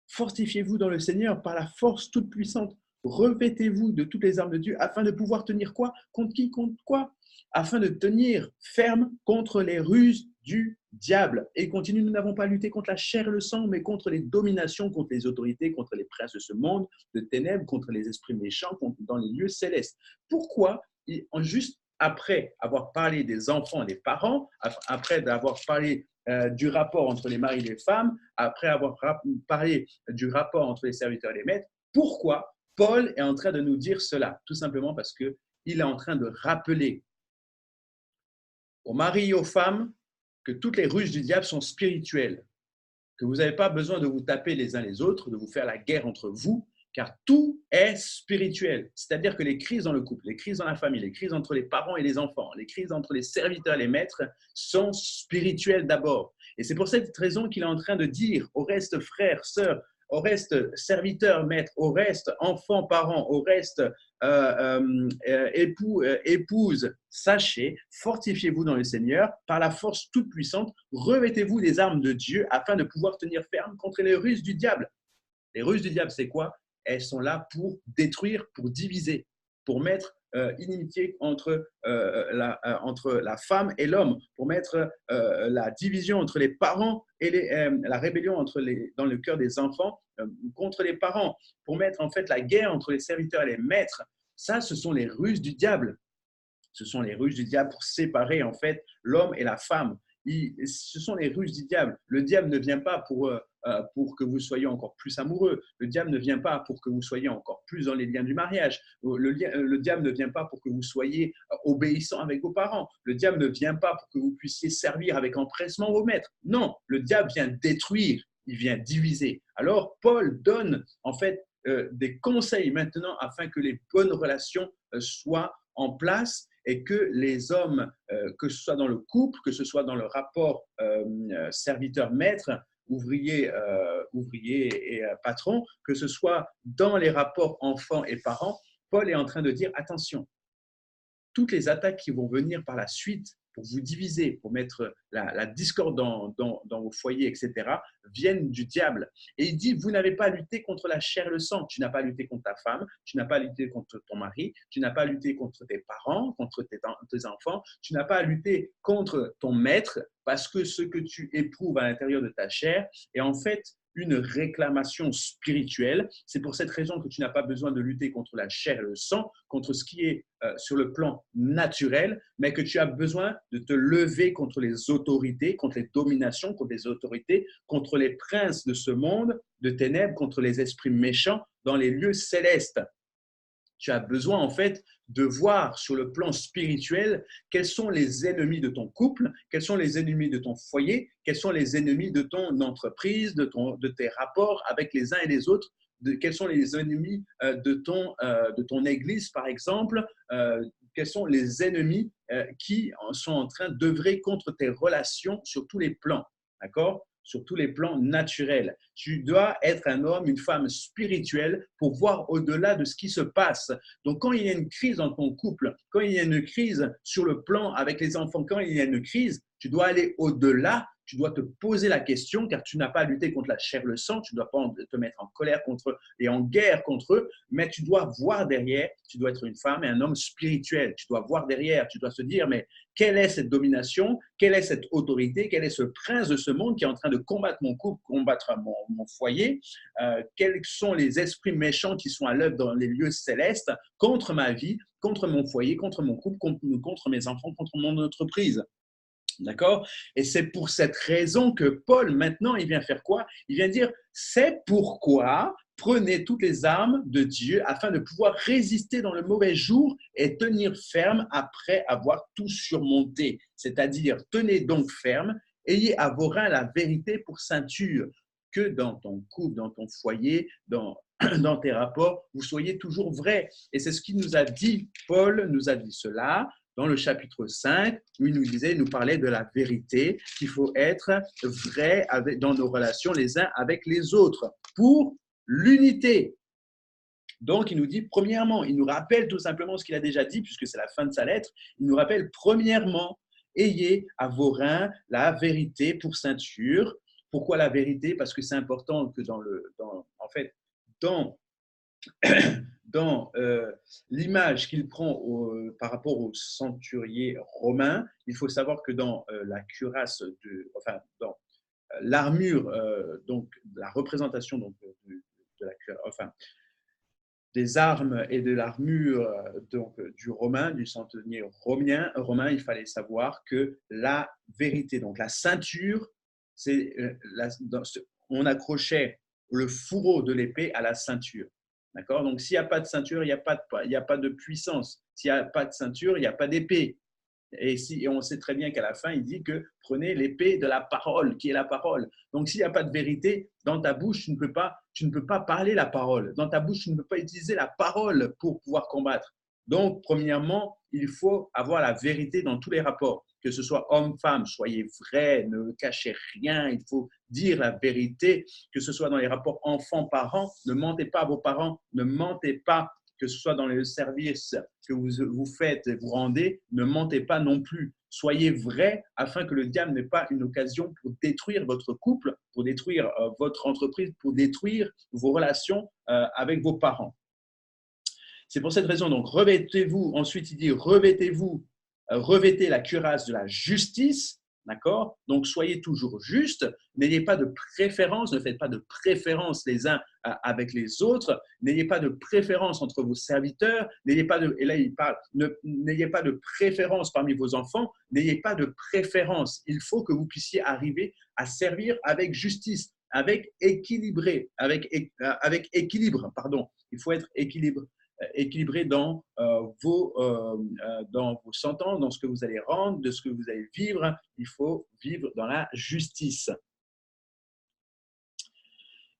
fortifiez-vous dans le Seigneur par la force toute puissante, revêtez-vous de toutes les armes de Dieu afin de pouvoir tenir quoi? Contre qui? Contre quoi? Afin de tenir ferme contre les ruses du diable. Et il continue, nous n'avons pas lutté contre la chair et le sang, mais contre les dominations, contre les autorités, contre les princes de ce monde de ténèbres, contre les esprits méchants, dans les lieux célestes. Pourquoi? Juste après avoir parlé des enfants et des parents, après avoir parlé du rapport entre les maris et les femmes, après avoir parlé du rapport entre les serviteurs et les maîtres, pourquoi Paul est en train de nous dire cela? Tout simplement parce qu'il est en train de rappeler aux maris et aux femmes que toutes les ruses du diable sont spirituelles, que vous n'avez pas besoin de vous taper les uns les autres, de vous faire la guerre entre vous, car tout est spirituel. C'est-à-dire que les crises dans le couple, les crises dans la famille, les crises entre les parents et les enfants, les crises entre les serviteurs et les maîtres sont spirituelles d'abord. Et c'est pour cette raison qu'il est en train de dire au reste frères, sœurs, au reste serviteurs, maîtres, au reste enfants, parents, au reste époux, épouses, sachez, fortifiez-vous dans le Seigneur par la force toute puissante, revêtez-vous des armes de Dieu afin de pouvoir tenir ferme contre les ruses du diable. Les ruses du diable, c'est quoi? Elles sont là pour détruire, pour diviser, pour mettre inimitié entre la femme et l'homme, pour mettre la division entre les parents et la rébellion dans le cœur des enfants contre les parents, pour mettre en fait la guerre entre les serviteurs et les maîtres. Ça, ce sont les ruses du diable. Ce sont les ruses du diable pour séparer en fait l'homme et la femme. Ce sont les ruses du diable. Le diable ne vient pas pour que vous soyez encore plus amoureux. Le diable ne vient pas pour que vous soyez encore plus dans les liens du mariage. Le diable ne vient pas pour que vous soyez obéissant avec vos parents. Le diable ne vient pas pour que vous puissiez servir avec empressement vos maîtres. Non, le diable vient détruire, il vient diviser. Alors, Paul donne en fait des conseils maintenant afin que les bonnes relations soient en place et que les hommes, que ce soit dans le couple, que ce soit dans le rapport serviteur-maître, ouvrier et patron, que ce soit dans les rapports enfants et parents, Paul est en train de dire attention, toutes les attaques qui vont venir par la suite pour vous diviser, pour mettre la discorde dans vos foyers, etc., viennent du diable. Et il dit, vous n'avez pas lutté contre la chair et le sang. Tu n'as pas lutté contre ta femme, tu n'as pas lutté contre ton mari, tu n'as pas lutté contre tes parents, contre tes enfants, tu n'as pas lutté contre ton maître, parce que ce que tu éprouves à l'intérieur de ta chair est en fait une réclamation spirituelle. C'est pour cette raison que tu n'as pas besoin de lutter contre la chair et le sang, contre ce qui est sur le plan naturel, mais que tu as besoin de te lever contre les autorités, contre les dominations, contre les autorités, contre les princes de ce monde de ténèbres, contre les esprits méchants dans les lieux célestes. Tu as besoin en fait de voir sur le plan spirituel quels sont les ennemis de ton couple, quels sont les ennemis de ton foyer, quels sont les ennemis de ton entreprise, de tes rapports avec les uns et les autres, quels sont les ennemis de ton église par exemple, quels sont les ennemis qui sont en train d'œuvrer contre tes relations sur tous les plans, d'accord ? Sur tous les plans naturels. Tu dois être un homme, une femme spirituelle pour voir au-delà de ce qui se passe. Donc, quand il y a une crise dans ton couple, quand il y a une crise sur le plan avec les enfants, quand il y a une crise, tu dois aller au-delà tu dois te poser la question, car tu n'as pas à lutter contre la chair et le sang, tu ne dois pas te mettre en colère contre eux et en guerre contre eux, mais tu dois voir derrière, tu dois être une femme et un homme spirituel, tu dois voir derrière, tu dois se dire, mais quelle est cette domination, quelle est cette autorité, quel est ce prince de ce monde qui est en train de combattre mon couple, combattre mon foyer, quels sont les esprits méchants qui sont à l'œuvre dans les lieux célestes contre ma vie, contre mon foyer, contre mon couple, contre mes enfants, contre mon entreprise. D'accord? Et c'est pour cette raison que Paul, maintenant, il vient faire quoi? Il vient dire, c'est pourquoi prenez toutes les armes de Dieu afin de pouvoir résister dans le mauvais jour et tenir ferme après avoir tout surmonté. C'est-à-dire, tenez donc ferme, ayez à vos reins la vérité pour ceinture, que dans ton couple, dans ton foyer, dans tes rapports, vous soyez toujours vrais. Et c'est ce qu'il nous a dit. Paul nous a dit cela dans le chapitre 5, où il nous parlait de la vérité, qu'il faut être vrai dans nos relations les uns avec les autres, pour l'unité. Donc, il nous dit, premièrement, il nous rappelle tout simplement ce qu'il a déjà dit, puisque c'est la fin de sa lettre, il nous rappelle, premièrement, ayez à vos reins la vérité pour ceinture. Pourquoi la vérité? Parce que c'est important que dans dans l'image qu'il prend par rapport au centurier romain, il faut savoir que dans la cuirasse, dans l'armure, donc la représentation donc, de la cuirasse, des armes et de l'armure du romain, du centurier romain, il fallait savoir que la vérité, donc la ceinture, on accrochait le fourreau de l'épée à la ceinture. D'accord? Donc, s'il n'y a pas de ceinture, il n'y a pas de puissance. S'il n'y a pas de ceinture, il n'y a pas d'épée. Et on sait très bien qu'à la fin, il dit que prenez l'épée de la parole, qui est la parole. Donc, s'il n'y a pas de vérité, dans ta bouche, tu ne peux pas parler la parole. Dans ta bouche, tu ne peux pas utiliser la parole pour pouvoir combattre. Donc, premièrement, il faut avoir la vérité dans tous les rapports, que ce soit homme-femme, soyez vrais, ne cachez rien, il faut dire la vérité, que ce soit dans les rapports enfants-parents, ne mentez pas à vos parents, ne mentez pas, que ce soit dans les services que vous faites et vous rendez, ne mentez pas non plus. Soyez vrais afin que le diable n'ait pas une occasion pour détruire votre couple, pour détruire votre entreprise, pour détruire vos relations avec vos parents. C'est pour cette raison, donc, revêtez-vous, ensuite il dit, revêtez la cuirasse de la justice, d'accord? Donc, soyez toujours justes, n'ayez pas de préférence, ne faites pas de préférence les uns avec les autres, n'ayez pas de préférence entre vos serviteurs, et là il parle, n'ayez pas de préférence parmi vos enfants, n'ayez pas de préférence. Il faut que vous puissiez arriver à servir avec justice, avec équilibre, pardon. Il faut être équilibré dans vos sentences, dans ce que vous allez rendre, de ce que vous allez vivre. Il faut vivre dans la justice.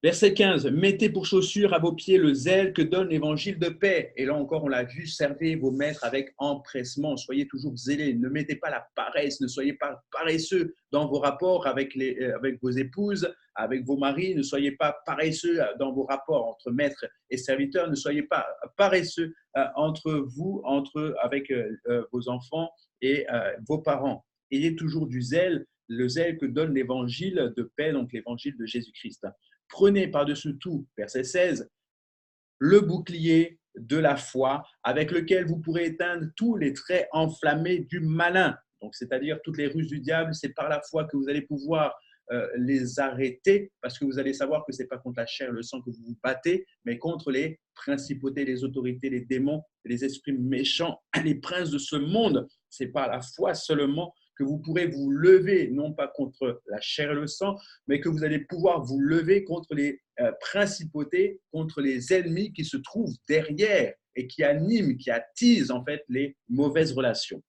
Verset 15, mettez pour chaussure à vos pieds le zèle que donne l'évangile de paix. Et là encore, on l'a vu, servez vos maîtres avec empressement. Soyez toujours zélés. Ne mettez pas la paresse. Ne soyez pas paresseux dans vos rapports avec vos épouses, avec vos maris. Ne soyez pas paresseux dans vos rapports entre maîtres et serviteurs. Ne soyez pas paresseux avec vos enfants et vos parents. Ayez toujours du zèle, le zèle que donne l'évangile de paix, donc l'évangile de Jésus-Christ. Prenez par-dessus tout, verset 16, le bouclier de la foi avec lequel vous pourrez éteindre tous les traits enflammés du malin. Donc, c'est-à-dire toutes les ruses du diable, c'est par la foi que vous allez pouvoir les arrêter parce que vous allez savoir que ce n'est pas contre la chair et le sang que vous vous battez, mais contre les principautés, les autorités, les démons, les esprits méchants, les princes de ce monde. C'est par la foi seulement que vous pourrez vous lever, non pas contre la chair et le sang, mais que vous allez pouvoir vous lever contre les principautés, contre les ennemis qui se trouvent derrière et qui animent, qui attisent en fait les mauvaises relations.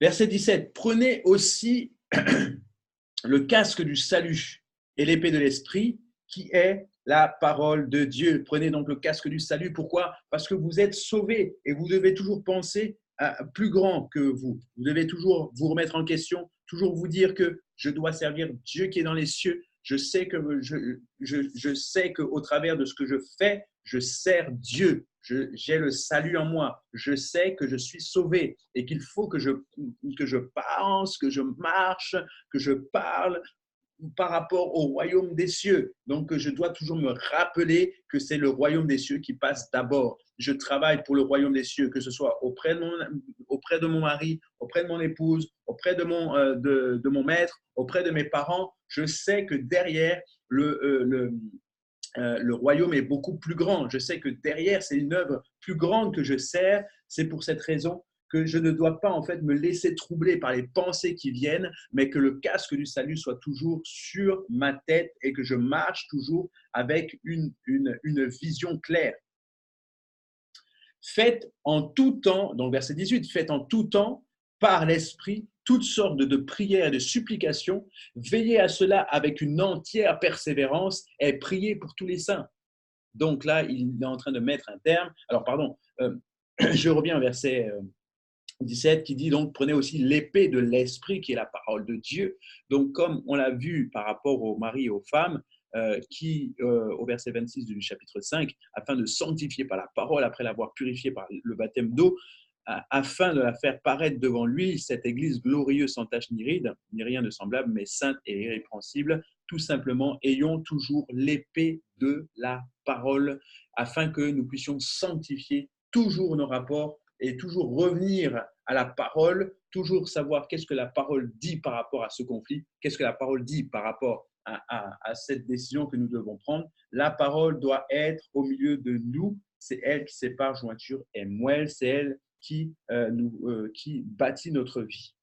Verset 17, prenez aussi le casque du salut et l'épée de l'esprit qui est la parole de Dieu. Prenez donc le casque du salut. Pourquoi? Parce que vous êtes sauvés et vous devez toujours penser plus grand que vous. Vous devez toujours vous remettre en question, toujours vous dire que je dois servir Dieu qui est dans les cieux. Je sais qu'au travers de ce que je fais, je sers Dieu, j'ai le salut en moi, je sais que je suis sauvé et qu'il faut que je pense, que je marche, que je parle par rapport au royaume des cieux. Donc, je dois toujours me rappeler que c'est le royaume des cieux qui passe d'abord. Je travaille pour le royaume des cieux, que ce soit auprès de mon mari, auprès de mon épouse, auprès de mon maître, auprès de mes parents. Je sais que derrière, le royaume est beaucoup plus grand. Je sais que derrière, c'est une œuvre plus grande que je sers. C'est pour cette raison que je ne dois pas en fait me laisser troubler par les pensées qui viennent, mais que le casque du salut soit toujours sur ma tête et que je marche toujours avec une vision claire. Faites en tout temps, donc verset 18, faites en tout temps par l'Esprit toutes sortes de prières et de supplications, veillez à cela avec une entière persévérance et priez pour tous les saints. Donc là, il est en train de mettre un terme. Alors, pardon, je reviens au verset 17 qui dit donc prenez aussi l'épée de l'esprit qui est la parole de Dieu. Donc comme on l'a vu par rapport aux maris et aux femmes, au verset 26 du chapitre 5, afin de sanctifier par la parole, après l'avoir purifiée par le baptême d'eau, afin de la faire paraître devant lui, cette église glorieuse sans tache ni ride, ni rien de semblable, mais sainte et irrépréhensible, tout simplement, ayons toujours l'épée de la parole, afin que nous puissions sanctifier toujours nos rapports et toujours revenir à la parole, toujours savoir qu'est-ce que la parole dit par rapport à ce conflit, qu'est-ce que la parole dit par rapport à cette décision que nous devons prendre. La parole doit être au milieu de nous, c'est elle qui sépare jointure et moelle, c'est elle qui bâtit notre vie.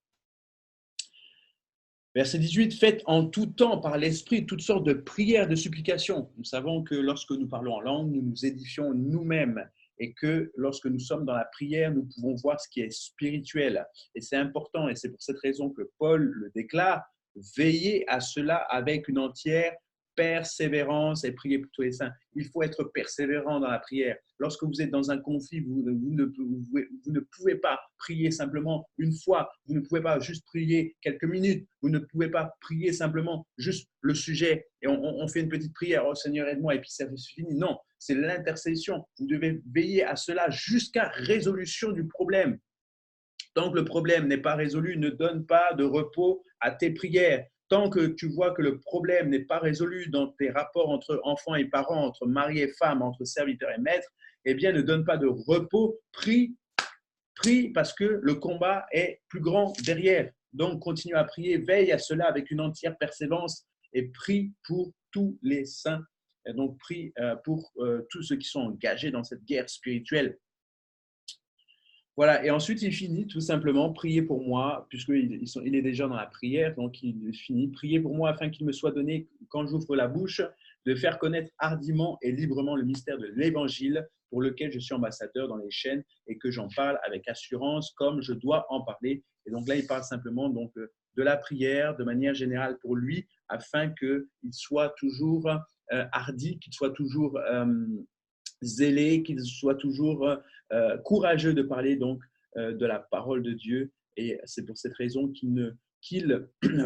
Verset 18, faites en tout temps par l'Esprit toutes sortes de prières, de supplications. Nous savons que lorsque nous parlons en langue, nous nous édifions nous-mêmes et que lorsque nous sommes dans la prière, nous pouvons voir ce qui est spirituel. Et c'est important et c'est pour cette raison que Paul le déclare, veillez à cela avec une entière persévérance et priez pour tous les saints. Il faut être persévérant dans la prière. Lorsque vous êtes dans un conflit, vous ne pouvez pas prier simplement une fois, vous ne pouvez pas juste prier quelques minutes, vous ne pouvez pas prier simplement juste le sujet et on fait une petite prière, oh Seigneur aide-moi et puis c'est fini. Non, c'est l'intercession. Vous devez veiller à cela jusqu'à résolution du problème. Tant que le problème n'est pas résolu, ne donne pas de repos à tes prières. Tant que tu vois que le problème n'est pas résolu dans tes rapports entre enfants et parents, entre mari et femme, entre serviteur et maître, eh bien, ne donne pas de repos. Prie parce que le combat est plus grand derrière. Donc, continue à prier, veille à cela avec une entière persévérance et prie pour tous les saints. Et donc, prie pour tous ceux qui sont engagés dans cette guerre spirituelle. Voilà, et ensuite il finit tout simplement, priez pour moi, puisqu'il est déjà dans la prière, donc il finit, priez pour moi afin qu'il me soit donné, quand j'ouvre la bouche, de faire connaître hardiment et librement le mystère de l'Évangile pour lequel je suis ambassadeur dans les chaînes et que j'en parle avec assurance comme je dois en parler. Et donc là, il parle simplement donc, de la prière de manière générale pour lui, afin qu'il soit toujours hardi, qu'il soit toujours zélé, qu'il soit toujours courageux de parler donc de la parole de Dieu. Et c'est pour cette raison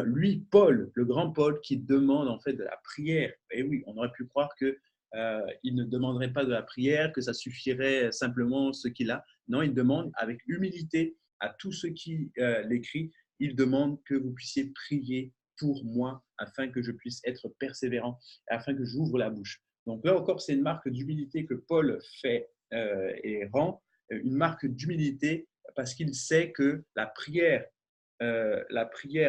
lui, Paul, le grand Paul, qui demande en fait de la prière. Et oui, on aurait pu croire que il ne demanderait pas de la prière, que ça suffirait simplement ce qu'il a. Non, il demande avec humilité à tous ceux qui l'écrit, il demande que vous puissiez prier pour moi afin que je puisse être persévérant, afin que j'ouvre la bouche. Donc là encore, c'est une marque d'humilité que Paul fait et rend, une marque d'humilité parce qu'il sait que la prière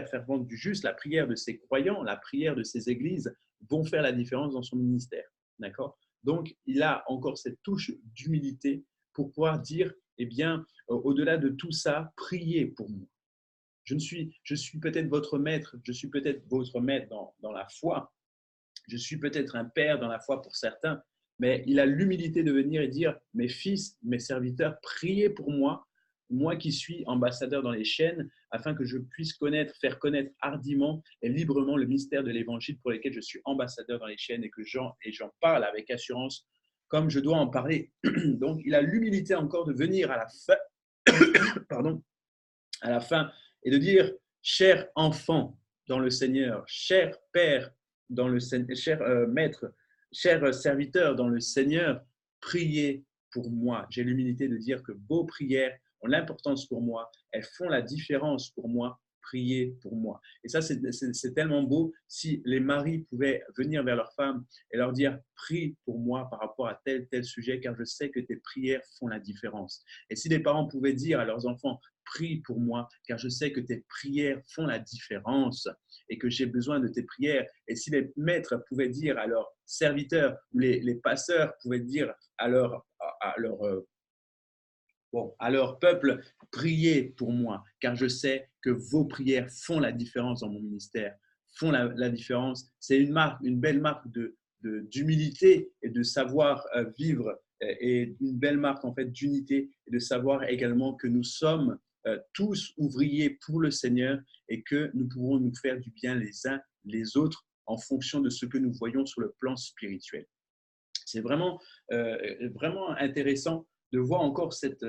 fervente du juste, la prière de ses croyants, la prière de ses églises vont faire la différence dans son ministère. D'accord ? Donc, il a encore cette touche d'humilité pour pouvoir dire, eh bien, au-delà de tout ça, priez pour moi. Je suis peut-être votre maître, je suis peut-être votre maître dans la foi, je suis peut-être un père dans la foi pour certains, mais il a l'humilité de venir et dire, mes fils, mes serviteurs, priez pour moi, moi qui suis ambassadeur dans les chaînes, afin que je puisse faire connaître hardiment et librement le mystère de l'évangile pour lequel je suis ambassadeur dans les chaînes et que j'en parle avec assurance comme je dois en parler. Donc, il a l'humilité encore de venir à la fin, et de dire, cher enfant dans le Seigneur, cher père dans le Seigneur, cher maître, cher serviteur dans le Seigneur, priez pour moi. J'ai l'humilité de dire que vos prières ont l'importance pour moi, elles font la différence pour moi. Priez pour moi. Et ça, c'est tellement beau si les maris pouvaient venir vers leurs femmes et leur dire prie pour moi par rapport à tel sujet, car je sais que tes prières font la différence. Et si les parents pouvaient dire à leurs enfants prie pour moi, car je sais que tes prières font la différence et que j'ai besoin de tes prières. Et si les maîtres pouvaient dire à leurs serviteurs, ou les passeurs pouvaient dire à leur peuple, priez pour moi, car je sais que vos prières font la différence dans mon ministère, font la différence. C'est une marque, une belle marque d'humilité et de savoir vivre, et une belle marque en fait d'unité et de savoir également que nous sommes tous ouvriers pour le Seigneur et que nous pouvons nous faire du bien les uns les autres en fonction de ce que nous voyons sur le plan spirituel. C'est vraiment intéressant de voir encore cette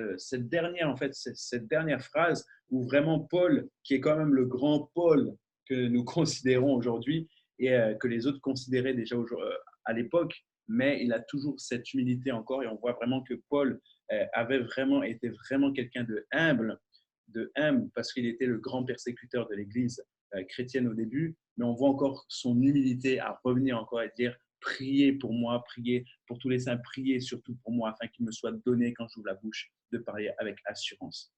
dernière phrase où vraiment Paul, qui est quand même le grand Paul que nous considérons aujourd'hui et que les autres considéraient déjà à l'époque, mais il a toujours cette humilité encore et on voit vraiment que Paul était vraiment quelqu'un de humble parce qu'il était le grand persécuteur de l'Église chrétienne au début, mais on voit encore son humilité à revenir encore et dire priez pour moi, priez pour tous les saints, priez surtout pour moi afin qu'il me soit donné quand j'ouvre la bouche de parler avec assurance.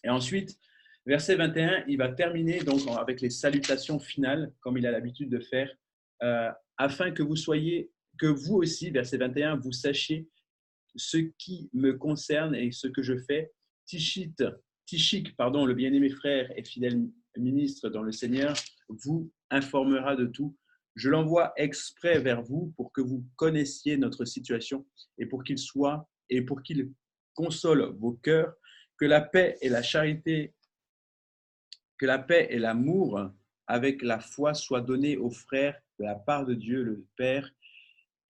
Et ensuite, verset 21, il va terminer donc avec les salutations finales comme il a l'habitude de faire afin que vous aussi, verset 21, vous sachiez ce qui me concerne et ce que je fais. Tychik, le bien-aimé frère et fidèle ministre dans le Seigneur, vous informera de tout. Je l'envoie exprès vers vous pour que vous connaissiez notre situation et pour qu'il console vos cœurs, que la paix et la charité, que la paix et l'amour avec la foi soient donnés aux frères de la part de Dieu le Père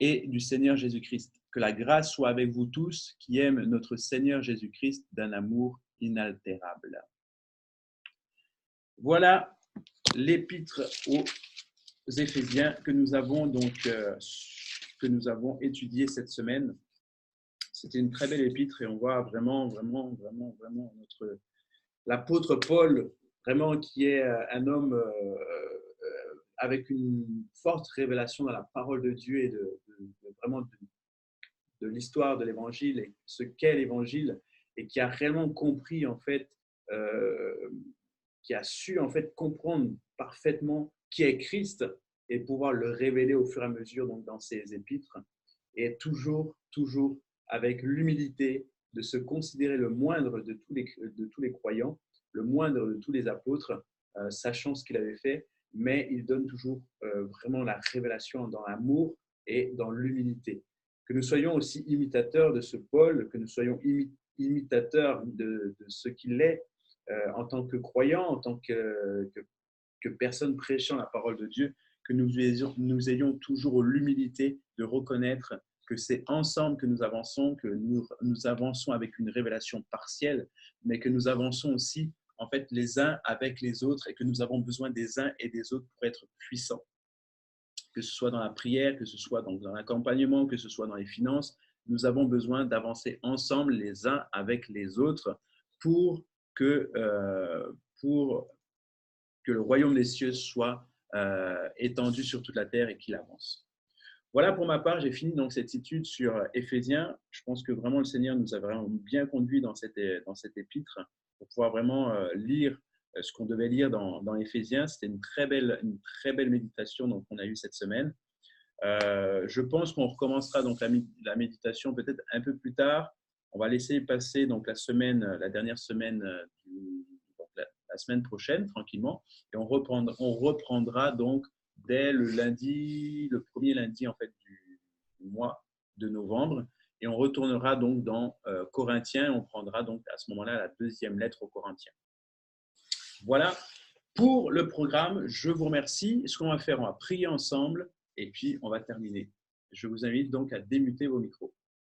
et du Seigneur Jésus-Christ. Que la grâce soit avec vous tous qui aiment notre Seigneur Jésus-Christ d'un amour inaltérable. Voilà l'épître aux Éphésiens que nous avons étudié cette semaine. C'était une très belle épître et on voit vraiment l'apôtre Paul, vraiment qui est un homme avec une forte révélation dans la parole de Dieu et de l'histoire de l'évangile et ce qu'est l'évangile et qui a réellement compris en fait, qui a su en fait comprendre parfaitement qui est Christ et pouvoir le révéler au fur et à mesure donc dans ses épîtres et toujours avec l'humilité de se considérer le moindre de tous les croyants, le moindre de tous les apôtres, sachant ce qu'il avait fait, mais il donne toujours vraiment la révélation dans l'amour et dans l'humilité. Que nous soyons aussi imitateurs de ce Paul, que nous soyons imitateurs de ce qu'il est en tant que croyant, en tant que personne prêchant la parole de Dieu, que nous ayons toujours l'humilité de reconnaître que c'est ensemble que nous avançons, que nous avançons avec une révélation partielle, mais que nous avançons aussi en fait les uns avec les autres et que nous avons besoin des uns et des autres pour être puissants. Que ce soit dans la prière, que ce soit dans l'accompagnement, que ce soit dans les finances, nous avons besoin d'avancer ensemble les uns avec les autres pour que le royaume des cieux soit étendu sur toute la terre et qu'il avance. Voilà pour ma part, j'ai fini donc cette étude sur Éphésiens. Je pense que vraiment le Seigneur nous a vraiment bien conduit dans cette épître pour pouvoir vraiment lire ce qu'on devait lire dans Éphésiens. C'était une très belle méditation donc, qu'on a eue cette semaine. Je pense qu'on recommencera donc la méditation peut-être un peu plus tard. On va laisser passer donc la dernière semaine la semaine prochaine tranquillement et on reprendra donc dès le premier lundi en fait du mois de novembre et on retournera donc dans Corinthiens. On prendra donc à ce moment-là la deuxième lettre aux Corinthiens. Voilà pour le programme. Je vous remercie. Ce qu'on va faire, on va prier ensemble et puis on va terminer. Je vous invite donc à démuter vos micros.